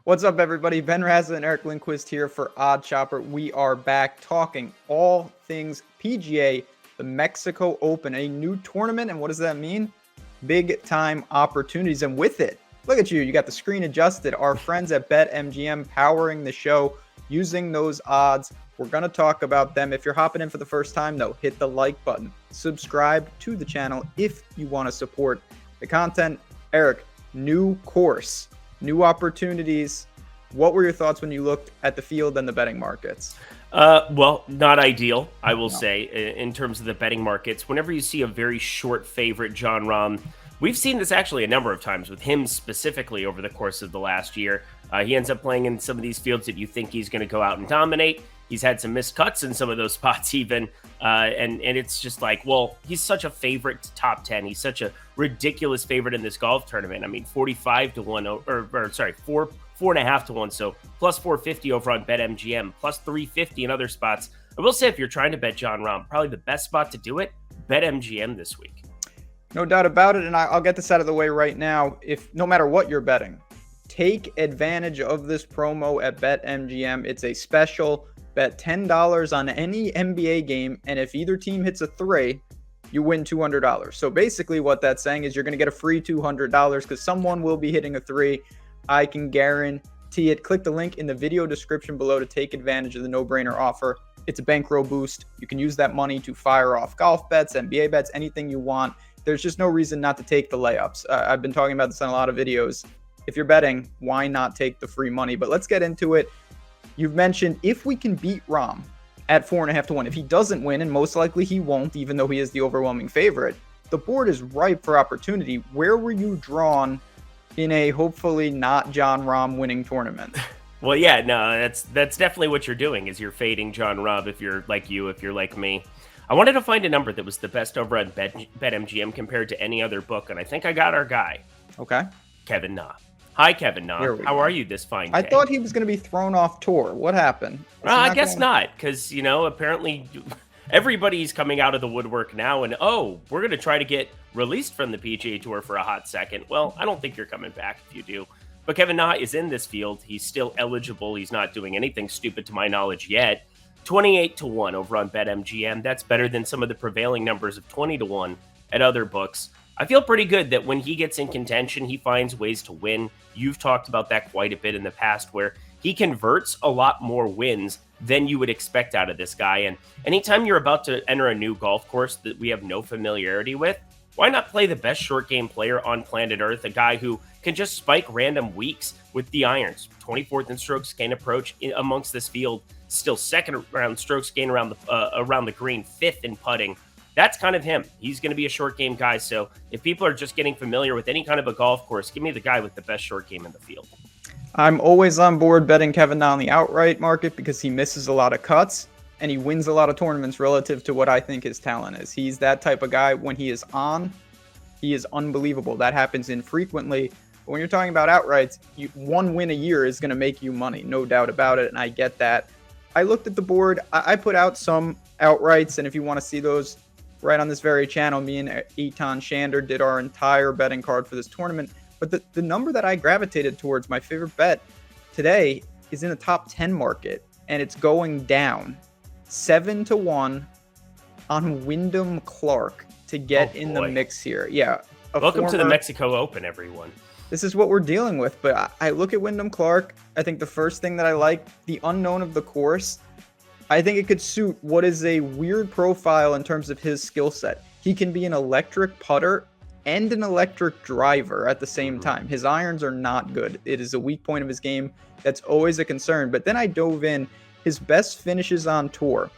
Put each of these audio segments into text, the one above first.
What's up, everybody? Ben Rasa and Eric Lindquist here for Odd Chopper. We are back talking all things PGA, the Meixco Open, a new tournament. And what does that mean? Big time opportunities. And with it, look at you. You got the screen adjusted. Our friends at BetMGM powering the show using those odds. We're going to talk about them. If you're hopping in for the first time, though, hit the like button. Subscribe to the channel if you want to support the content. Eric, new course. New opportunities. What were your thoughts when you looked at the field and the betting markets? Well, not ideal, I will say, in terms of the betting markets. Whenever you see a very short favorite, Jon Rahm, we've seen this actually a number of times with him specifically over the course of the last year. He ends up playing in some of these fields that you think he's going to go out and dominate. He's had some missed cuts in some of those spots even. And it's just like, well, he's such a favorite to top 10. He's such a ridiculous favorite in this golf tournament. I mean, 45 to 1, or 4.5 to 1. So plus 450 over on BetMGM, plus 350 in other spots. I will say, if you're trying to bet Jon Rahm, probably the best spot to do it, BetMGM this week. No doubt about it. And I'll get this out of the way right now. If no matter what you're betting, take advantage of this promo at BetMGM. It's a special. Bet $10 on any NBA game, and if either team hits a 3, you win $200. So basically what that's saying is you're going to get a free $200 because someone will be hitting a 3. I can guarantee it. Click the link in the video description below to take advantage of the no-brainer offer. It's a bankroll boost. You can use that money to fire off golf bets, NBA bets, anything you want. There's just no reason not to take the layups. I've been talking about this on a lot of videos. If you're betting, why not take the free money? But let's get into it. You've mentioned if we can beat Rahm at 4.5 to 1, if he doesn't win, and most likely he won't, even though he is the overwhelming favorite, the board is ripe for opportunity. Where were you drawn in a hopefully not Jon Rahm winning tournament? Well, yeah, no, that's definitely what you're doing, is you're fading Jon Rahm if you're like you, if you're like me. I wanted to find a number that was the best over on BetMGM compared to any other book, and I think I got our guy. Okay. Kevin Na. Hi, Kevin Na. How are you this fine day? I thought he was going to be thrown off tour. What happened? I guess not, because, apparently everybody's coming out of the woodwork now, and, we're going to try to get released from the PGA Tour for a hot second. Well, I don't think you're coming back if you do. But Kevin Na is in this field. He's still eligible. He's not doing anything stupid to my knowledge yet. 28 to 1 over on BetMGM. That's better than some of the prevailing numbers of 20 to 1 at other books. I feel pretty good that when he gets in contention, he finds ways to win. You've talked about that quite a bit in the past, where he converts a lot more wins than you would expect out of this guy. And anytime you're about to enter a new golf course that we have no familiarity with, why not play the best short game player on planet Earth, a guy who can just spike random weeks with the irons, 24th in strokes gain approach amongst this field, still second round strokes gain around the green, 5th in putting. That's kind of him. He's going to be a short game guy. So if people are just getting familiar with any kind of a golf course, give me the guy with the best short game in the field. I'm always on board betting Kevin Na on the outright market because he misses a lot of cuts and he wins a lot of tournaments relative to what I think his talent is. He's that type of guy. When he is on, he is unbelievable. That happens infrequently. But when you're talking about outrights, one win a year is going to make you money, no doubt about it, and I get that. I looked at the board. I put out some outrights, and if you want to see those, right on this very channel, me and Eitan Shander did our entire betting card for this tournament. But the number that I gravitated towards, my favorite bet today, is in the top 10 market, and it's going down 7 to 1 on Wyndham Clark to get in the mix here. Yeah. Welcome to the Meixco Open, everyone. This is what we're dealing with. But I look at Wyndham Clark. I think the first thing that I like, the unknown of the course, I think it could suit what is a weird profile in terms of his skill set. He can be an electric putter and an electric driver at the same time. His irons are not good. It is a weak point of his game. That's always a concern. But then I dove in his best finishes on tour.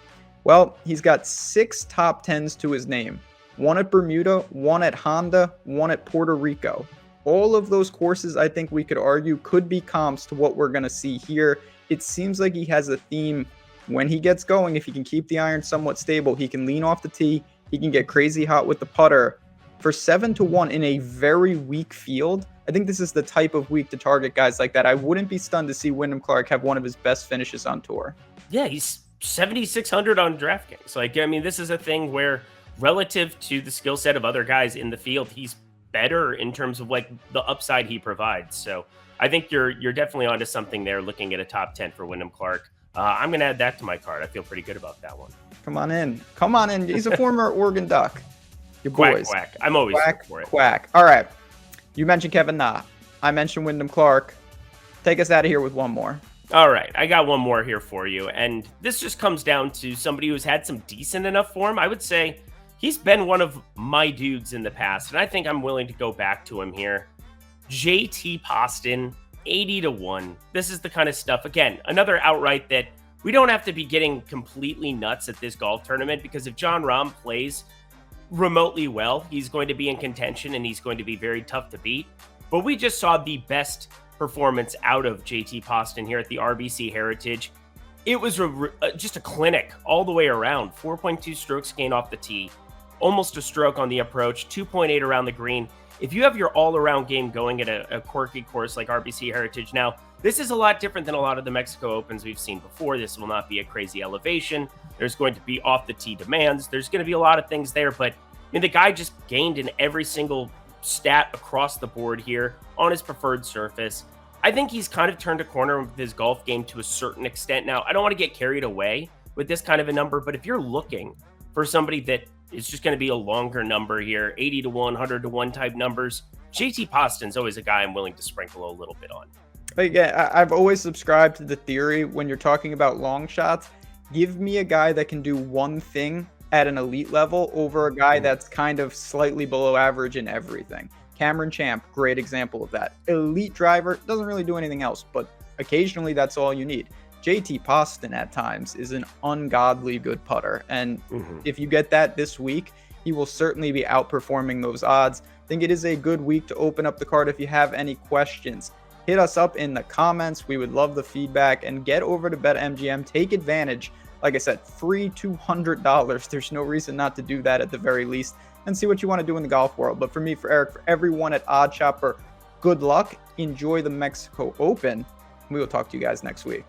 Well, he's got 6 top 10s to his name. 1 at Bermuda, 1 at Honda, 1 at Puerto Rico. All of those courses, I think we could argue, could be comps to what we're going to see here. It seems like he has a theme. When he gets going, if he can keep the iron somewhat stable, he can lean off the tee. He can get crazy hot with the putter. For 7 to 1 in a very weak field, I think this is the type of week to target guys like that. I wouldn't be stunned to see Wyndham Clark have one of his best finishes on tour. Yeah, he's 7,600 on DraftKings. This is a thing where relative to the skill set of other guys in the field, he's better in terms of the upside he provides. So I think you're definitely onto something there. Looking at a top 10 for Wyndham Clark, I'm going to add that to my card. I feel pretty good about that one. Come on in. Come on in. He's a former Oregon Duck. Your Quack, boys. quack. I'm always Quack, for it. quack. All right. You mentioned Kevin Na. I mentioned Wyndham Clark. Take us out of here with one more. All right, I got one more here for you, and this just comes down to somebody who's had some decent enough form. I would say he's been one of my dudes in the past, and I think I'm willing to go back to him here. JT Poston, 80-1. This is the kind of stuff, again, another outright that we don't have to be getting completely nuts at this golf tournament, because if Jon Rahm plays remotely well, he's going to be in contention and he's going to be very tough to beat. But we just saw the best performance out of JT Poston here at the RBC Heritage. It was just a clinic all the way around. 4.2 strokes gained off the tee, almost a stroke on the approach, 2.8 around the green. If you have your all-around game going at a quirky course like RBC Heritage, now this is a lot different than a lot of the Mexico Opens we've seen before. This will not be a crazy elevation. There's going to be off the tee demands. There's going to be a lot of things there, but I mean, the guy just gained in every single stat across the board here on his preferred surface. I think he's kind of turned a corner with his golf game to a certain extent. Now, I don't want to get carried away with this kind of a number, but if you're looking for somebody that is just going to be a longer number here, 80-1, 100-1 type numbers, JT Poston's always a guy I'm willing to sprinkle a little bit on. Again, I've always subscribed to the theory when you're talking about long shots, give me a guy that can do one thing at an elite level over a guy that's kind of slightly below average in everything. Cameron Champ, great example of that. Elite driver, doesn't really do anything else, but occasionally that's all you need. JT Poston at times is an ungodly good putter, and if you get that this week, he will certainly be outperforming those odds. I think it is a good week to open up the card. If you have any questions, hit us up in the comments. We would love the feedback, and get over to BetMGM. Take advantage. Like I said, free $200. There's no reason not to do that at the very least, and see what you want to do in the golf world. But for me, for Eric, for everyone at Odd Chopper, good luck. Enjoy the Mexico Open. We will talk to you guys next week.